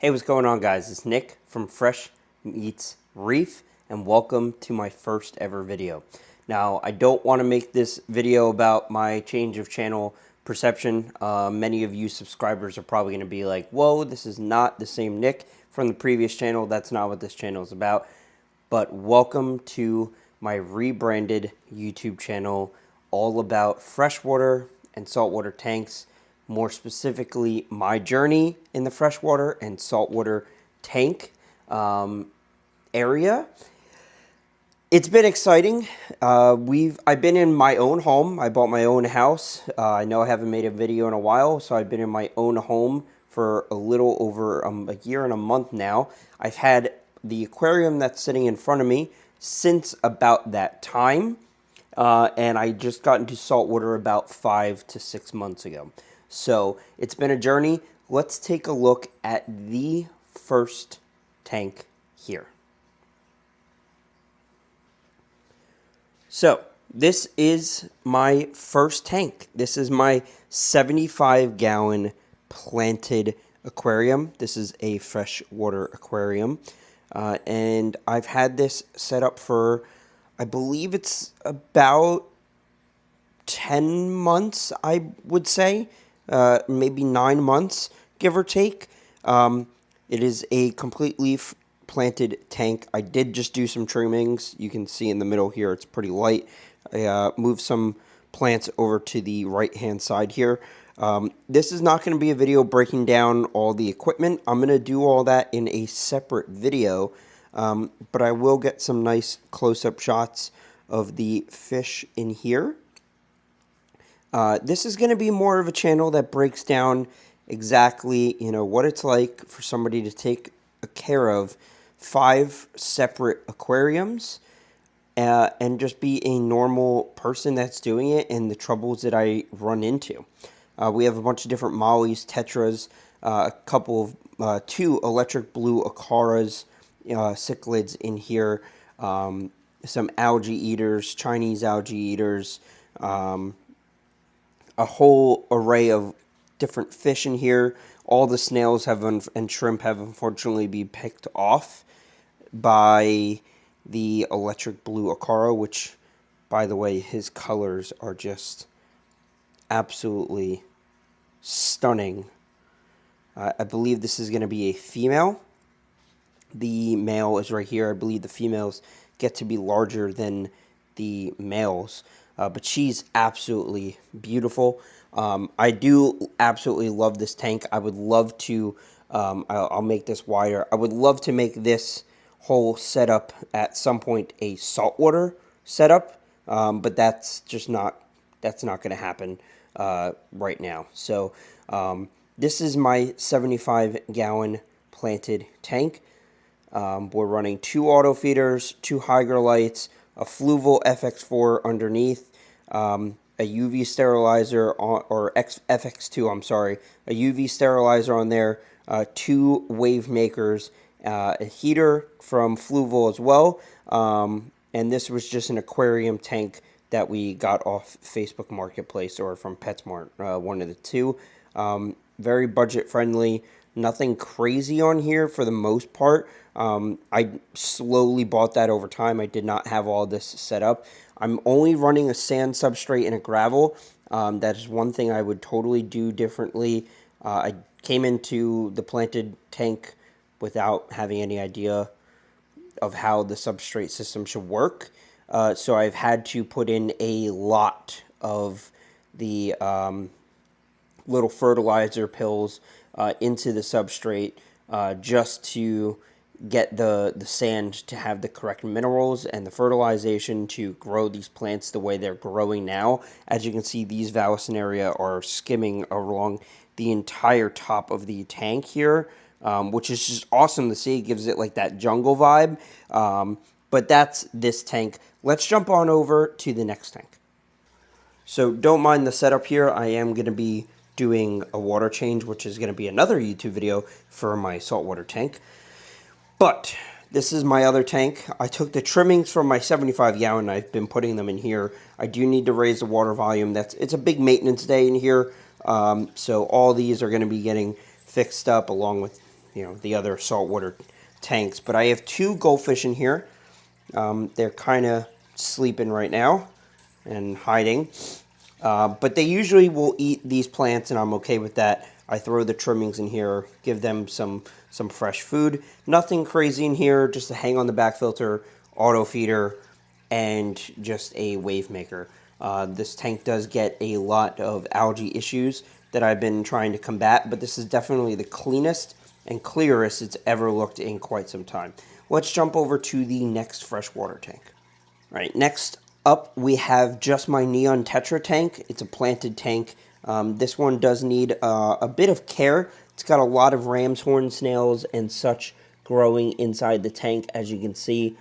Hey, what's going on, guys? It's Nick from Fresh Meets Reef, and welcome to my first ever video. Now, I don't want to make this video about my change of channel perception. Many of you subscribers are probably going to be like, whoa, this is not the same Nick from the previous channel. That's not what this channel is about. But welcome to my rebranded YouTube channel, all about freshwater and saltwater tanks. More specifically, my journey in the freshwater and saltwater tank area. It's been exciting. I've been in my own home. I bought my own house. I know I haven't made a video in a while, so I've been in my own home for a little over a year and a month now. I've had the aquarium that's sitting in front of me since about that time, and I just got into saltwater about 5 to 6 months ago. So it's been a journey. Let's take a look at the first tank here. So this is my first tank. This is my 75-gallon planted aquarium. This is a freshwater aquarium. And I've had this set up for, I believe it's about 10 months, I would say. Maybe 9 months, give or take. It is a completely planted tank. I did just do some trimmings. You can see in the middle here, it's pretty light. I moved some plants over to the right-hand side here. This is not going to be a video breaking down all the equipment. I'm going to do all that in a separate video, but I will get some nice close-up shots of the fish in here. This is going to be more of a channel that breaks down exactly, what it's like for somebody to take care of 5 separate aquariums and just be a normal person that's doing it and the troubles that I run into. We have a bunch of different mollies, tetras, a couple of 2 electric blue acaras, cichlids in here, some algae eaters, Chinese algae eaters, a whole array of different fish in here. All the snails and shrimp have unfortunately been picked off by the electric blue acara, which, by the way, his colors are just absolutely stunning. I believe this is going to be a female. The male is right here. I believe the females get to be larger than the males. But she's absolutely beautiful. I do absolutely love this tank. I would love to, I'll make this wider. I would love to make this whole setup at some point a saltwater setup, but that's just not, going to happen right now. So this is my 75-gallon planted tank. We're running 2 auto feeders, 2 hygrolites, a Fluval FX4 underneath, a UV sterilizer, or FX2, I'm sorry, a UV sterilizer on there, 2 wave makers, a heater from Fluval as well, and this was just an aquarium tank that we got off Facebook Marketplace or from PetSmart, one of the two. Very budget friendly, nothing crazy on here for the most part. I slowly bought that over time. I did not have all this set up. I'm only running a sand substrate and a gravel. That is one thing I would totally do differently. I came into the planted tank without having any idea of how the substrate system should work. So I've had to put in a lot of the little fertilizer pills into the substrate just to get the sand to have the correct minerals and the fertilization to grow these plants the way they're growing now. As you can see, these Vallisneria are skimming along the entire top of the tank here, which is just awesome to see. It gives it like that jungle vibe. But that's this tank. Let's jump on over to the next tank. So don't mind the setup here. I am going to be doing a water change, which is going to be another YouTube video for my saltwater tank. But this is my other tank. I took the trimmings from my 75-gallon. I've been putting them in here. I do need to raise the water volume. It's a big maintenance day in here. So all these are going to be getting fixed up along with the other saltwater tanks. But I have 2 goldfish in here. They're kind of sleeping right now and hiding. But they usually will eat these plants, and I'm okay with that. I throw the trimmings in here, give them some fresh food. Nothing crazy in here, just a hang on the back filter, auto feeder, and just a wave maker. This tank does get a lot of algae issues that I've been trying to combat, but this is definitely the cleanest and clearest it's ever looked in quite some time. Let's jump over to the next freshwater tank. All right, next up we have just my neon tetra tank. It's a planted tank. This one does need a bit of care. It's got a lot of ram's horn snails and such growing inside the tank, as you can see.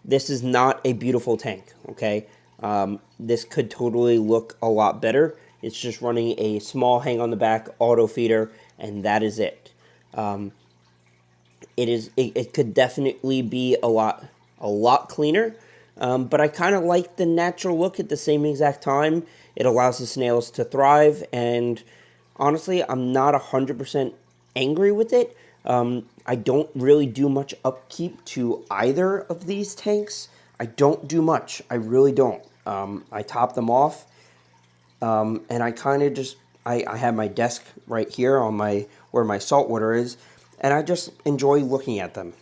This is not a beautiful tank, okay? This could totally look a lot better. It's just running a small hang on the back auto feeder, and that is it. It could definitely be a lot cleaner, but I kind of like the natural look at the same exact time. It allows the snails to thrive, and honestly, I'm not 100% angry with it. I don't really do much upkeep to either of these tanks. I don't do much. I really don't. I top them off, and I kind of just, I have my desk right here on where my saltwater is, and I just enjoy looking at them.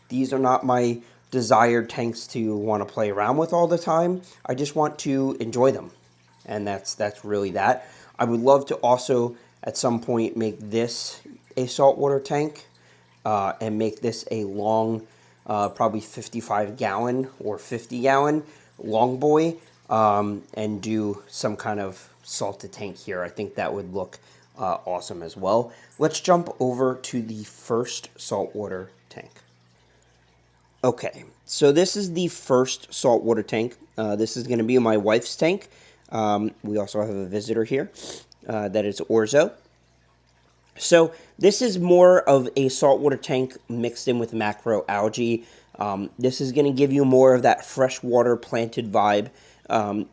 These are not my desired tanks to want to play around with all the time. I just want to enjoy them, and that's really that. I would love to also at some point make this a saltwater tank, and make this a long, probably 55-gallon or 50-gallon long boy, and do some kind of salted tank here. I think that would look awesome as well. Let's jump over to the first saltwater tank. Okay, so this is the first saltwater tank. This is going to be my wife's tank. We also have a visitor here. That is Orzo. So this is more of a saltwater tank mixed in with macroalgae. This is going to give you more of that freshwater planted vibe.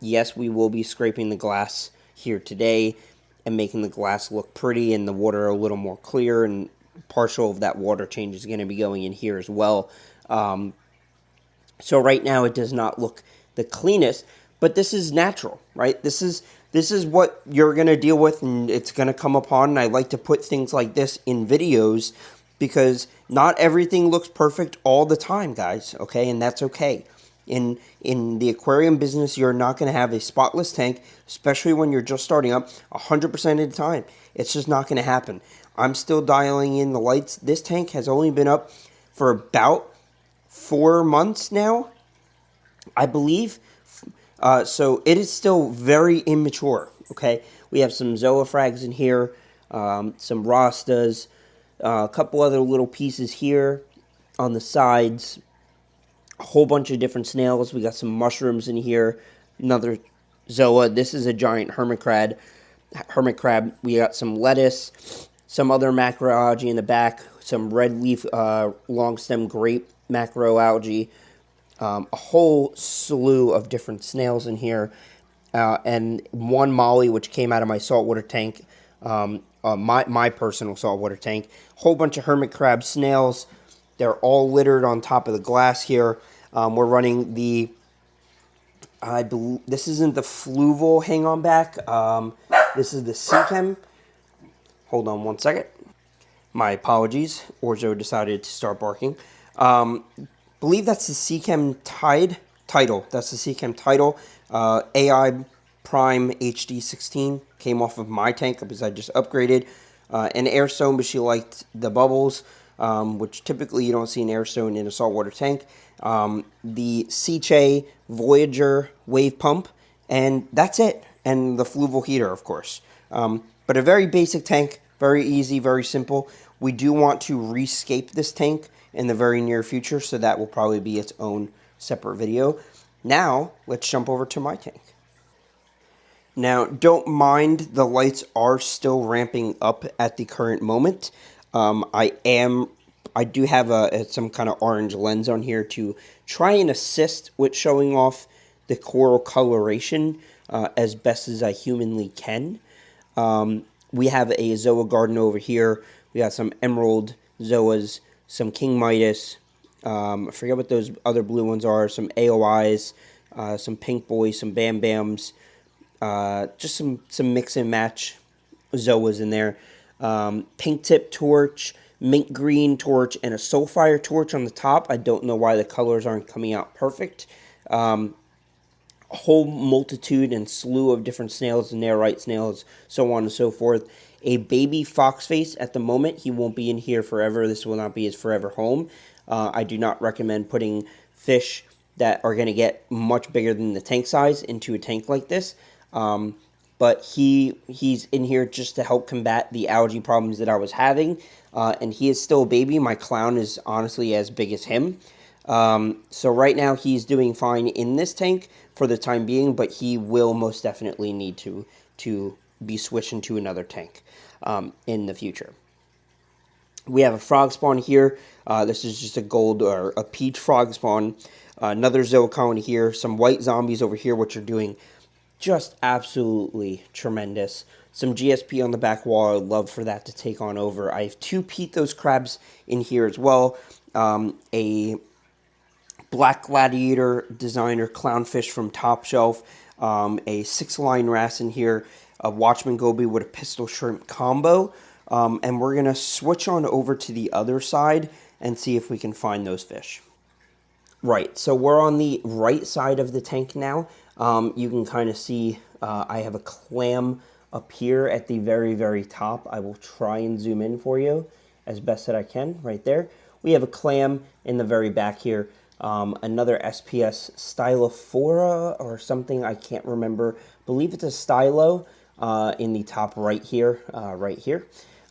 Yes, we will be scraping the glass here today and making the glass look pretty and the water a little more clear, and partial of that water change is going to be going in here as well. So right now it does not look the cleanest, but this is natural, right? This is what you're going to deal with, and it's going to come upon, and I like to put things like this in videos because not everything looks perfect all the time, guys, okay? And that's okay. In the aquarium business, you're not going to have a spotless tank, especially when you're just starting up 100% of the time. It's just not going to happen. I'm still dialing in the lights. This tank has only been up for about 4 months now, I believe. So it is still very immature, okay? We have some zoophragms in here, some rostas, a couple other little pieces here on the sides, a whole bunch of different snails. We got some mushrooms in here, another zoa. This is a giant hermit crab. We got some lettuce, some other macroalgae in the back, some red leaf long stem grape macroalgae, a whole slew of different snails in here, and one molly which came out of my saltwater tank, my personal saltwater tank. Whole bunch of hermit crab snails. They're all littered on top of the glass here. We're running the, I believe this isn't the Fluval hang on back. This is the Seachem. Hold on one second. My apologies. Orzo decided to start barking. Believe that's the Seachem title. That's the Seachem title. AI Prime HD 16 came off of my tank because I just upgraded. An airstone, but she liked the bubbles, which typically you don't see an airstone in a saltwater tank. The Seachem Voyager wave pump, and that's it. And the Fluval heater, of course. But a very basic tank, very easy, very simple. We do want to rescape this tank in the very near future, so that will probably be its own separate video. Now, let's jump over to my tank. Now, don't mind, the lights are still ramping up at the current moment. I do have some kind of orange lens on here to try and assist with showing off the coral coloration as best as I humanly can. We have a zoa garden over here. We got some emerald zoas, some king midas. I forget what those other blue ones are. Some AOIs, some pink boys, some bam bams. Just some mix and match zoas in there. Pink tip torch, mint green torch, and a soulfire torch on the top. I don't know why the colors aren't coming out perfect. A whole multitude and slew of different snails, narite snails, so on and so forth. A baby fox face at the moment. He won't be in here forever. This will not be his forever home. I do not recommend putting fish that are going to get much bigger than the tank size into a tank like this. But he's in here just to help combat the algae problems that I was having. And he is still a baby. My clown is honestly as big as him. So right now he's doing fine in this tank for the time being, but he will most definitely need to be switched into another tank in the future. We have a frog spawn here. This is just a gold or a peach frog spawn. Another zoa colony here. Some white zombies over here, which are doing just absolutely tremendous. Some GSP on the back wall. I'd love for that to take on over. I have 2 Pethos crabs in here as well. A black gladiator designer clownfish from Top Shelf. A 6-line wrasse in here. A Watchman goby with a pistol shrimp combo. And we're going to switch on over to the other side and see if we can find those fish. Right, so we're on the right side of the tank now. You can kind of see I have a clam up here at the very, very top. I will try and zoom in for you as best that I can right there. We have a clam in the very back here. Another SPS Stylophora or something, I can't remember. I believe it's a stylo in the top right here,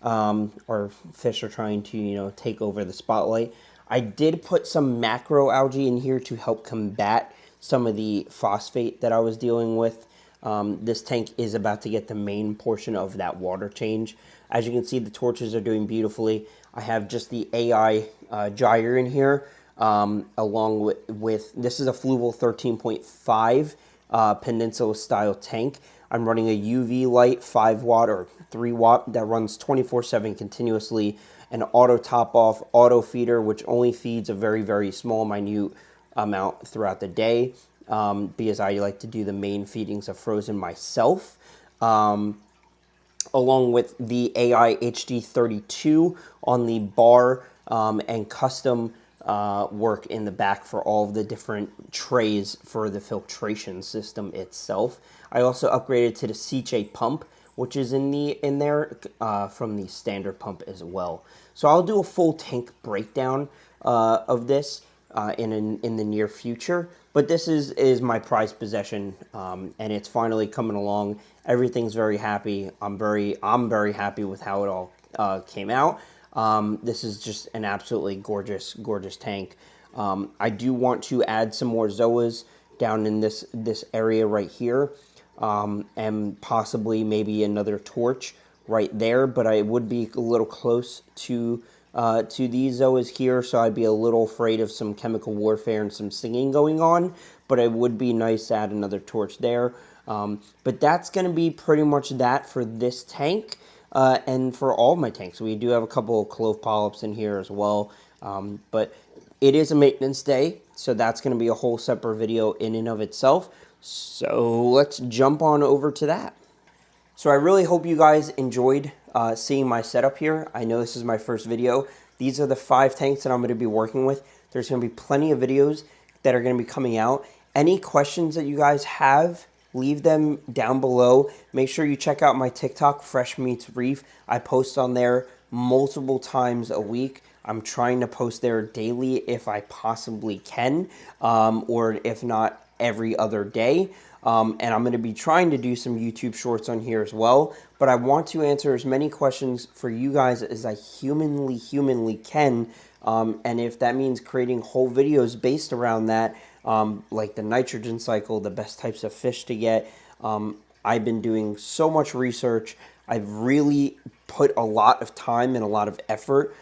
Our fish are trying to, take over the spotlight. I did put some macroalgae in here to help combat some of the phosphate that I was dealing with. This tank is about to get the main portion of that water change. As you can see, the torches are doing beautifully. I have just the AI gyre in here, along with this is a Fluval 13.5 Peninsula style tank. I'm running a UV light 5 watt or 3 watt that runs 24/7 continuously. An auto top off auto feeder, which only feeds a very, very small, minute amount throughout the day, because I like to do the main feedings of frozen myself. Along with the AI HD32 on the bar and custom work in the back for all of the different trays for the filtration system itself. I also upgraded to the CJ pump, which is in there from the standard pump as well. So I'll do a full tank breakdown of this in the near future. But this is my prized possession, and it's finally coming along. Everything's very happy. I'm very happy with how it all came out. This is just an absolutely gorgeous tank. I do want to add some more zoas down in this area right here, and possibly maybe another torch right there, but I would be a little close to these zoas here, so I'd be a little afraid of some chemical warfare and some singing going on, but it would be nice to add another torch there. But that's going to be pretty much that for this tank, and for all of my tanks. We do have a couple of clove polyps in here as well, but it is a maintenance day, so that's going to be a whole separate video in and of itself. So let's jump on over to that. So I really hope you guys enjoyed seeing my setup here. I know this is my first video. These are the 5 tanks that I'm going to be working with. There's going to be plenty of videos that are going to be coming out. Any questions that you guys have, leave them down below. Make sure you check out my TikTok, Fresh Meets Reef. I post on there multiple times a week. I'm trying to post there daily if I possibly can, or if not, every other day. And I'm going to be trying to do some YouTube shorts on here as well. But I want to answer as many questions for you guys as I humanly can. And if that means creating whole videos based around that, like the nitrogen cycle, the best types of fish to get. I've been doing so much research. I've really put a lot of time and a lot of effort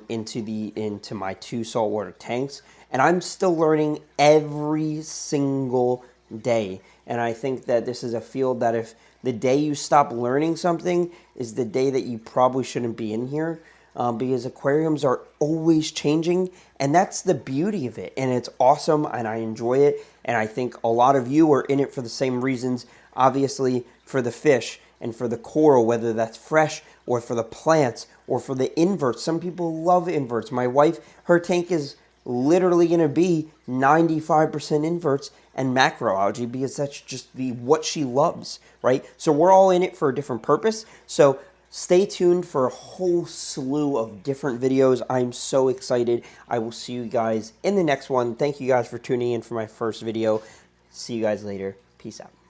into my 2 saltwater tanks. And I'm still learning every single day. And I think that this is a field that if The day you stop learning something is the day that you probably shouldn't be in here, because aquariums are always changing, and that's the beauty of it. And it's awesome, and I enjoy it. And I think a lot of you are in it for the same reasons, obviously for the fish and for the coral, whether that's fresh or for the plants or for the inverts. Some people love inverts. My wife, her tank is literally going to be 95% inverts and macroalgae, because that's just what she loves, right? So we're all in it for a different purpose. So stay tuned for a whole slew of different videos. I'm so excited. I will see you guys in the next one. Thank you guys for tuning in for my first video. See you guys later. Peace out.